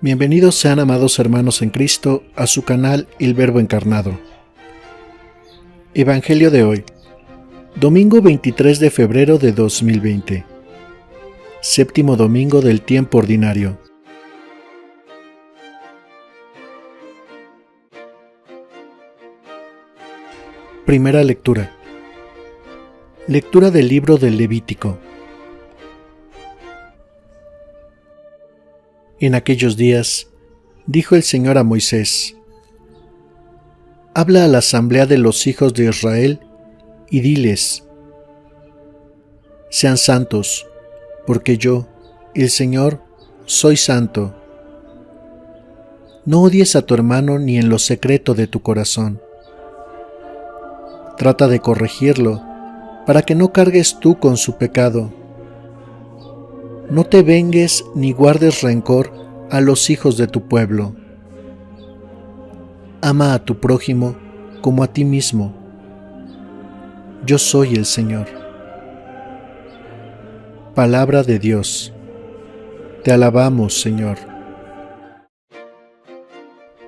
Bienvenidos sean, amados hermanos en Cristo, a su canal El Verbo Encarnado. Evangelio de hoy, domingo 23 de febrero de 2020, séptimo domingo del tiempo ordinario. Primera lectura. Lectura del libro del Levítico. En aquellos días, dijo el Señor a Moisés: Habla a la asamblea de los hijos de Israel y diles: Sean santos, porque yo, el Señor, soy santo. No odies a tu hermano ni en lo secreto de tu corazón. Trata de corregirlo, para que no cargues tú con su pecado. No te vengues ni guardes rencor a los hijos de tu pueblo. Ama a tu prójimo como a ti mismo. Yo soy el Señor. Palabra de Dios. Te alabamos, Señor.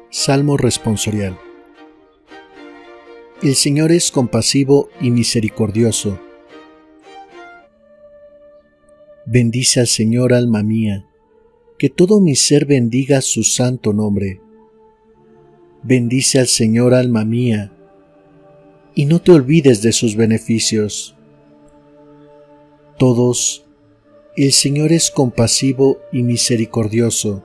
Salmo responsorial. El Señor es compasivo y misericordioso. Bendice al Señor, alma mía, que todo mi ser bendiga su santo nombre. Bendice al Señor, alma mía, y no te olvides de sus beneficios. Todos, el Señor es compasivo y misericordioso.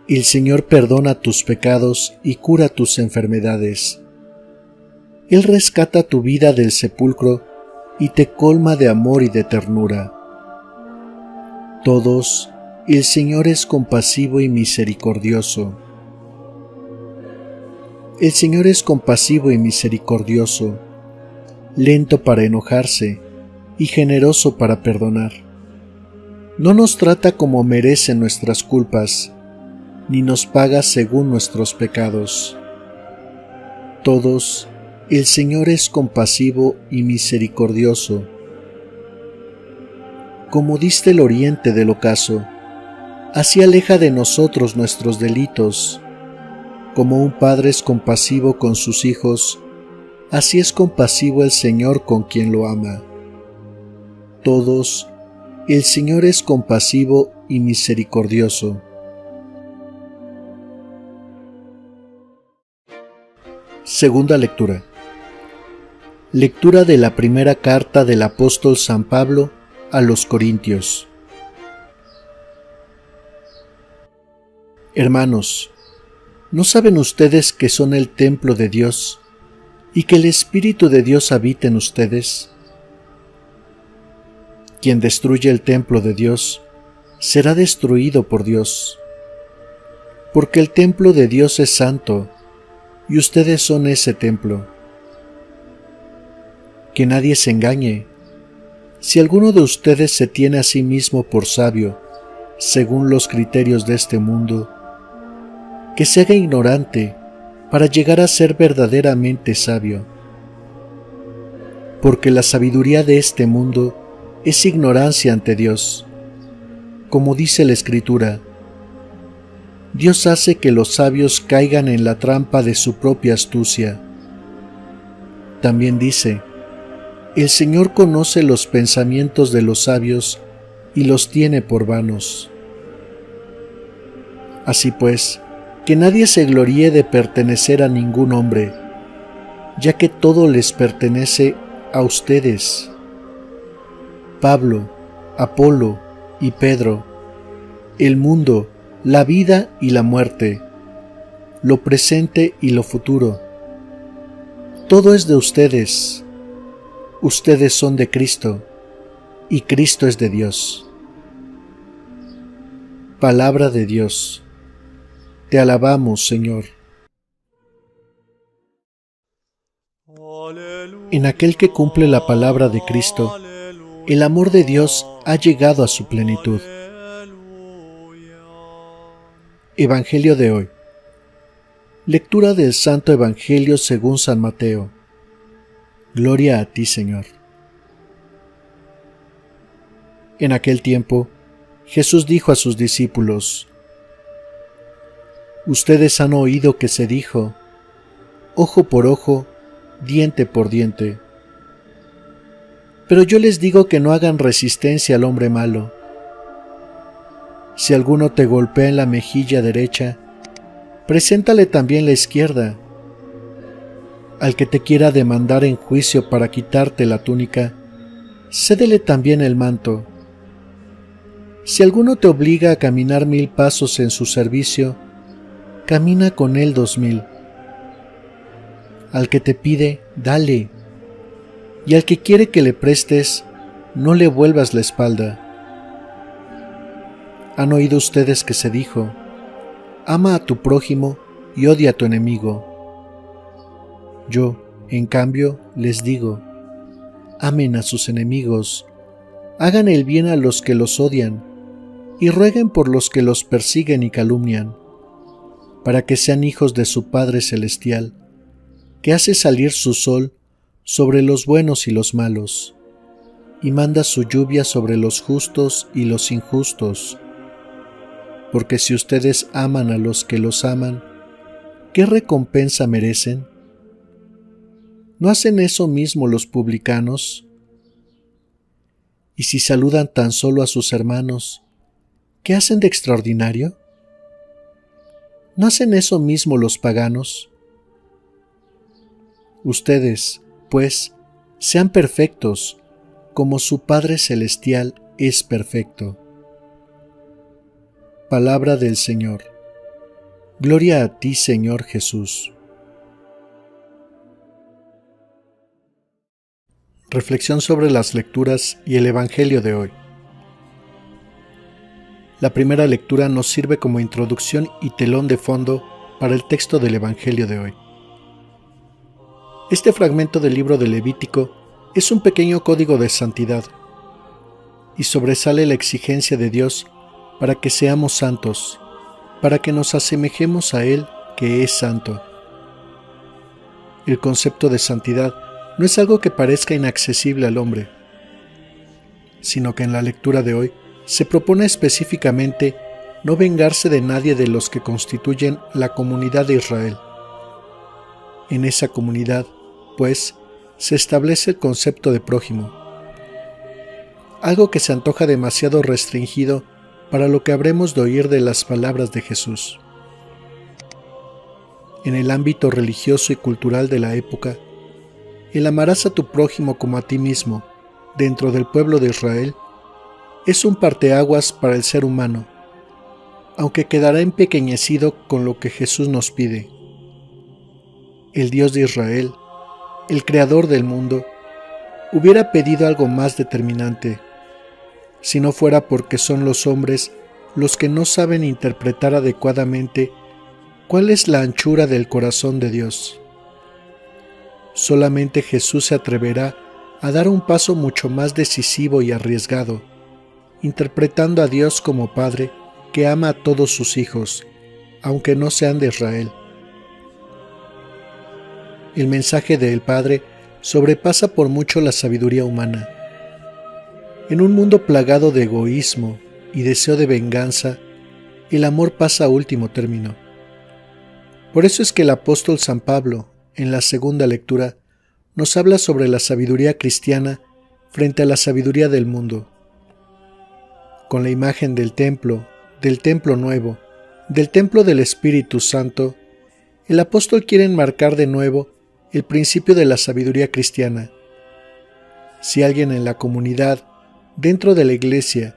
El Señor perdona tus pecados y cura tus enfermedades. Él rescata tu vida del sepulcro y te colma de amor y de ternura. Todos, el Señor es compasivo y misericordioso. El Señor es compasivo y misericordioso, lento para enojarse y generoso para perdonar. No nos trata como merecen nuestras culpas, ni nos paga según nuestros pecados. Todos, el Señor es compasivo y misericordioso. Como diste el oriente del ocaso, así aleja de nosotros nuestros delitos. Como un padre es compasivo con sus hijos, así es compasivo el Señor con quien lo ama. Todos, el Señor es compasivo y misericordioso. Segunda lectura. Lectura de la primera carta del apóstol San Pablo a los Corintios. Hermanos, ¿no saben ustedes que son el templo de Dios y que el Espíritu de Dios habita en ustedes? Quien destruye el templo de Dios será destruido por Dios, porque el templo de Dios es santo y ustedes son ese templo. Que nadie se engañe. Si alguno de ustedes se tiene a sí mismo por sabio, según los criterios de este mundo, que se haga ignorante para llegar a ser verdaderamente sabio. Porque la sabiduría de este mundo es ignorancia ante Dios. Como dice la Escritura, Dios hace que los sabios caigan en la trampa de su propia astucia. También dice: El Señor conoce los pensamientos de los sabios y los tiene por vanos. Así pues, que nadie se gloríe de pertenecer a ningún hombre, ya que todo les pertenece a ustedes. Pablo, Apolo y Pedro, el mundo, la vida y la muerte, lo presente y lo futuro. Todo es de ustedes. Ustedes son de Cristo, y Cristo es de Dios. Palabra de Dios. Te alabamos, Señor. En aquel que cumple la palabra de Cristo, el amor de Dios ha llegado a su plenitud. Evangelio de hoy. Lectura del Santo Evangelio según San Mateo. Gloria a ti, Señor. En aquel tiempo, Jesús dijo a sus discípulos: Ustedes han oído que se dijo, ojo por ojo, diente por diente. Pero yo les digo que no hagan resistencia al hombre malo. Si alguno te golpea en la mejilla derecha, preséntale también la izquierda. Al que te quiera demandar en juicio para quitarte la túnica, cédele también el manto. Si alguno te obliga a caminar 1000 pasos en su servicio, camina con él 2000. Al que te pide, dale, y al que quiere que le prestes, no le vuelvas la espalda. Han oído ustedes que se dijo: ama a tu prójimo y odia a tu enemigo. Yo, en cambio, les digo: amen a sus enemigos, hagan el bien a los que los odian, y rueguen por los que los persiguen y calumnian, para que sean hijos de su Padre Celestial, que hace salir su sol sobre los buenos y los malos, y manda su lluvia sobre los justos y los injustos. Porque si ustedes aman a los que los aman, ¿qué recompensa merecen? ¿No hacen eso mismo los publicanos? Y si saludan tan solo a sus hermanos, ¿qué hacen de extraordinario? ¿No hacen eso mismo los paganos? Ustedes, pues, sean perfectos, como su Padre Celestial es perfecto. Palabra del Señor. Gloria a ti, Señor Jesús. Reflexión sobre las lecturas y el Evangelio de hoy. La primera lectura nos sirve como introducción y telón de fondo para el texto del Evangelio de hoy. Este fragmento del libro de Levítico es un pequeño código de santidad y sobresale la exigencia de Dios para que seamos santos, para que nos asemejemos a Él que es santo. El concepto de santidad no es algo que parezca inaccesible al hombre, sino que en la lectura de hoy se propone específicamente no vengarse de nadie de los que constituyen la comunidad de Israel. En esa comunidad, pues, se establece el concepto de prójimo, algo que se antoja demasiado restringido para lo que habremos de oír de las palabras de Jesús. En el ámbito religioso y cultural de la época, el amarás a tu prójimo como a ti mismo, dentro del pueblo de Israel, es un parteaguas para el ser humano, aunque quedará empequeñecido con lo que Jesús nos pide. El Dios de Israel, el Creador del mundo, hubiera pedido algo más determinante, si no fuera porque son los hombres los que no saben interpretar adecuadamente cuál es la anchura del corazón de Dios. Solamente Jesús se atreverá a dar un paso mucho más decisivo y arriesgado, interpretando a Dios como Padre que ama a todos sus hijos, aunque no sean de Israel. El mensaje del Padre sobrepasa por mucho la sabiduría humana. En un mundo plagado de egoísmo y deseo de venganza, el amor pasa a último término. Por eso es que el apóstol San Pablo, en la segunda lectura, nos habla sobre la sabiduría cristiana frente a la sabiduría del mundo. Con la imagen del templo nuevo, del templo del Espíritu Santo, el apóstol quiere enmarcar de nuevo el principio de la sabiduría cristiana. Si alguien en la comunidad, dentro de la iglesia,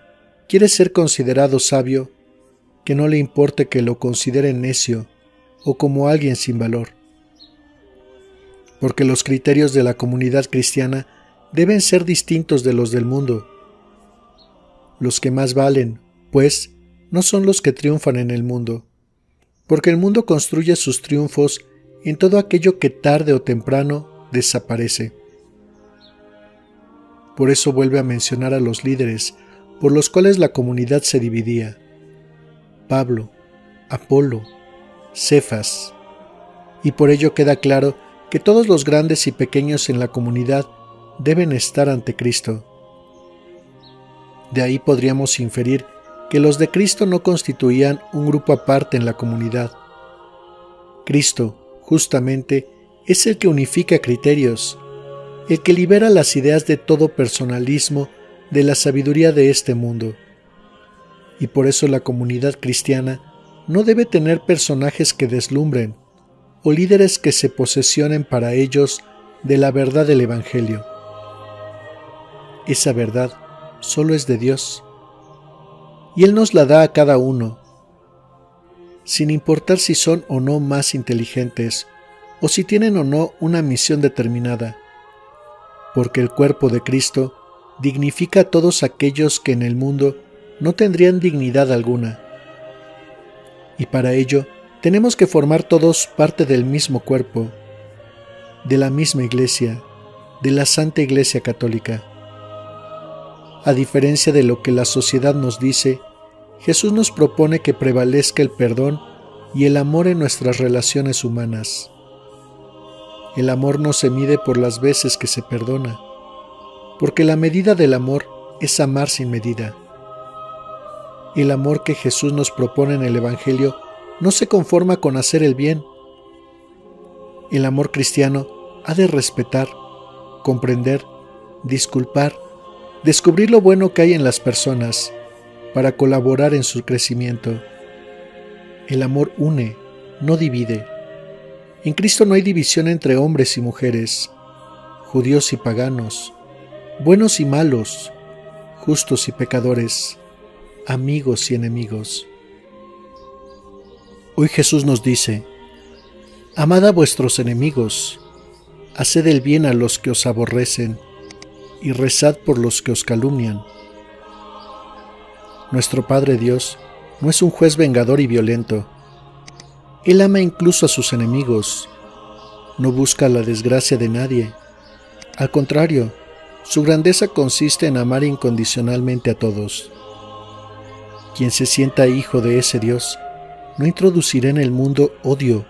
quiere ser considerado sabio, que no le importe que lo consideren necio o como alguien sin valor. Porque los criterios de la comunidad cristiana deben ser distintos de los del mundo. Los que más valen, pues, no son los que triunfan en el mundo, porque el mundo construye sus triunfos en todo aquello que tarde o temprano desaparece. Por eso vuelve a mencionar a los líderes por los cuales la comunidad se dividía: Pablo, Apolo, Cefas. Y por ello queda claro que todos los grandes y pequeños en la comunidad deben estar ante Cristo. De ahí podríamos inferir que los de Cristo no constituían un grupo aparte en la comunidad. Cristo, justamente, es el que unifica criterios, el que libera las ideas de todo personalismo de la sabiduría de este mundo. Y por eso la comunidad cristiana no debe tener personajes que deslumbren o líderes que se posesionen para ellos de la verdad del Evangelio. Esa verdad solo es de Dios, y Él nos la da a cada uno, sin importar si son o no más inteligentes o si tienen o no una misión determinada, porque el cuerpo de Cristo dignifica a todos aquellos que en el mundo no tendrían dignidad alguna. Y para ello tenemos que formar todos parte del mismo cuerpo, de la misma Iglesia, de la Santa Iglesia Católica. A diferencia de lo que la sociedad nos dice, Jesús nos propone que prevalezca el perdón y el amor en nuestras relaciones humanas. El amor no se mide por las veces que se perdona, porque la medida del amor es amar sin medida. El amor que Jesús nos propone en el Evangelio no se conforma con hacer el bien. El amor cristiano ha de respetar, comprender, disculpar, descubrir lo bueno que hay en las personas para colaborar en su crecimiento. El amor une, no divide. En Cristo no hay división entre hombres y mujeres, judíos y paganos, buenos y malos, justos y pecadores, amigos y enemigos. Hoy Jesús nos dice: amad a vuestros enemigos, haced el bien a los que os aborrecen, y rezad por los que os calumnian. Nuestro Padre Dios no es un juez vengador y violento. Él ama incluso a sus enemigos, no busca la desgracia de nadie. Al contrario, su grandeza consiste en amar incondicionalmente a todos. Quien se sienta hijo de ese Dios no introducirá en el mundo odio,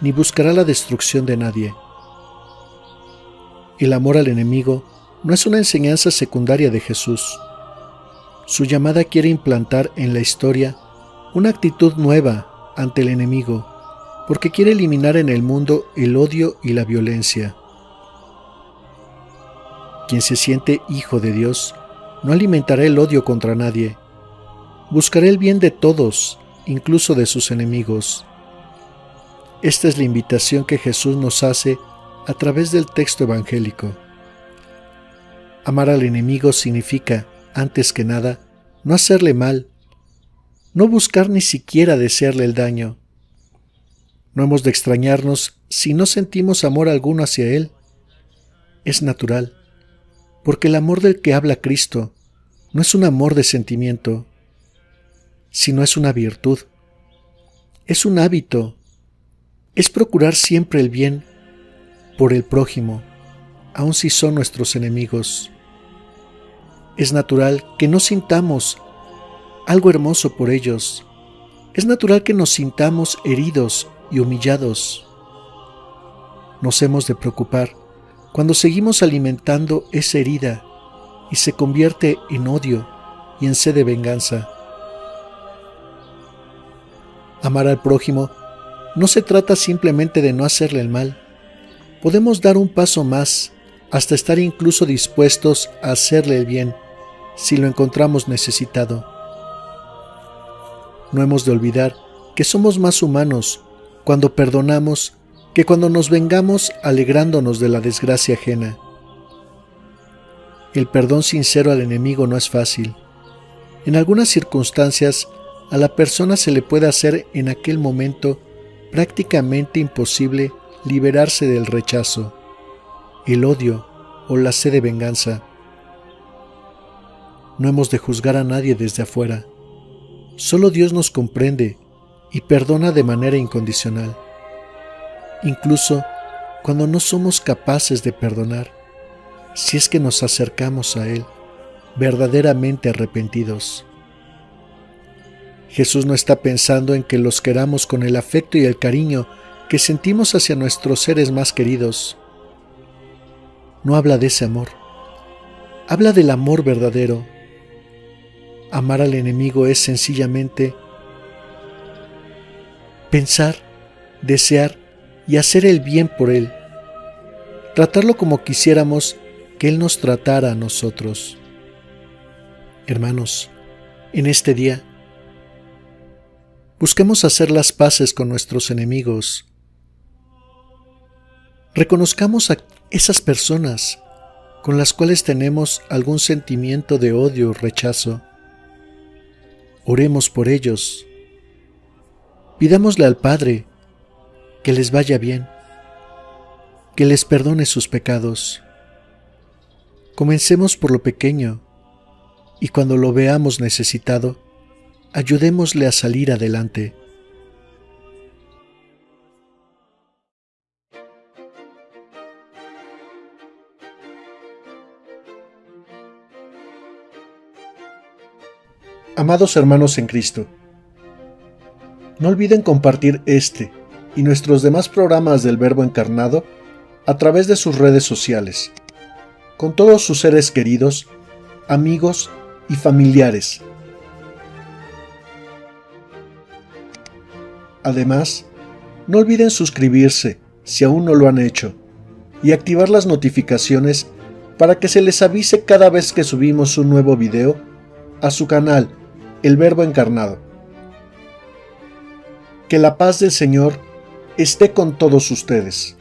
ni buscará la destrucción de nadie. El amor al enemigo no es una enseñanza secundaria de Jesús. Su llamada quiere implantar en la historia una actitud nueva ante el enemigo, porque quiere eliminar en el mundo el odio y la violencia. Quien se siente hijo de Dios no alimentará el odio contra nadie. Buscará el bien de todos, incluso de sus enemigos. Esta es la invitación que Jesús nos hace a través del texto evangélico. Amar al enemigo significa, antes que nada, no hacerle mal, no buscar ni siquiera desearle el daño. No hemos de extrañarnos si no sentimos amor alguno hacia él. Es natural, porque el amor del que habla Cristo no es un amor de sentimiento, sino es una virtud, es un hábito, es procurar siempre el bien por el prójimo, aun si son nuestros enemigos. Es natural que no sintamos algo hermoso por ellos. Es natural que nos sintamos heridos y humillados. Nos hemos de preocupar cuando seguimos alimentando esa herida y se convierte en odio y en sed de venganza. Amar al prójimo no se trata simplemente de no hacerle el mal. Podemos dar un paso más hasta estar incluso dispuestos a hacerle el bien si lo encontramos necesitado. No hemos de olvidar que somos más humanos cuando perdonamos que cuando nos vengamos alegrándonos de la desgracia ajena. El perdón sincero al enemigo no es fácil. En algunas circunstancias, a la persona se le puede hacer en aquel momento prácticamente imposible liberarse del rechazo, el odio o la sed de venganza. No hemos de juzgar a nadie desde afuera. Solo Dios nos comprende y perdona de manera incondicional, incluso cuando no somos capaces de perdonar, si es que nos acercamos a Él verdaderamente arrepentidos. Jesús no está pensando en que los queramos con el afecto y el cariño que sentimos hacia nuestros seres más queridos. No habla de ese amor, habla del amor verdadero. Amar al enemigo es sencillamente pensar, desear y hacer el bien por él. Tratarlo como quisiéramos que él nos tratara a nosotros. Hermanos, en este día, busquemos hacer las paces con nuestros enemigos. Reconozcamos a esas personas con las cuales tenemos algún sentimiento de odio o rechazo. Oremos por ellos. Pidámosle al Padre que les vaya bien, que les perdone sus pecados. Comencemos por lo pequeño y cuando lo veamos necesitado, ayudémosle a salir adelante. Amados hermanos en Cristo, no olviden compartir este y nuestros demás programas del Verbo Encarnado a través de sus redes sociales, con todos sus seres queridos, amigos y familiares. Además, no olviden suscribirse si aún no lo han hecho y activar las notificaciones para que se les avise cada vez que subimos un nuevo video a su canal El Verbo Encarnado. Que la paz del Señor esté con todos ustedes.